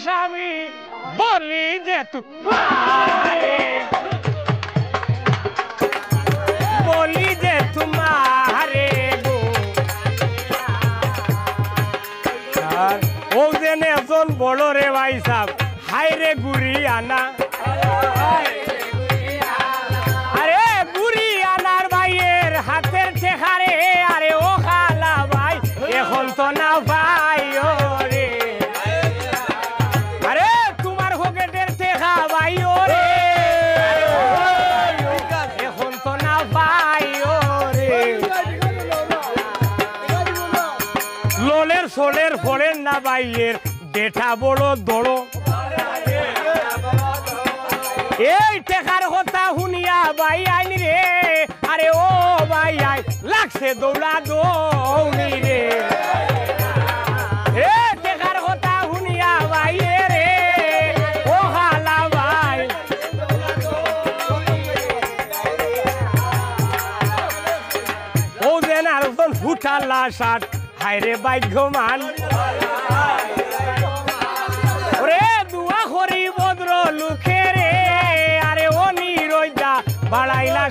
স্বামী বলি যে তোমারে বলি যে তোমারে গো আর ও যেন একজন বড় রে ভাই সাহেব হাই রে গুড়ি আনা আরে গুড়ি আনার ভাইয়ের হাতের ঠেকারে আরে ও খালা ভাই এখন তো না ভাই ও রে আরে তোমার পকেটের ঠেকা ভাই ও রে এখন তো না ভাই ও রে লোলের সোলের ফোরেন না ভাইয়ের বেটা বড় দড়ো এই টেকার কথা শুনিয়া ভাই আইনি রে আরে ও ভাই আই লাগছে দৌড়া দৌড়ি রে এ টেকার কথা শুনিয়া ভাই রে ও হালা ভাই ও যেন আর ফুটালা শার্ট হায়রে ভাগ্যমান ওরে দুয়া করি ভদ্র লোকে রে আরে ও নিরইদা বাড়াইলা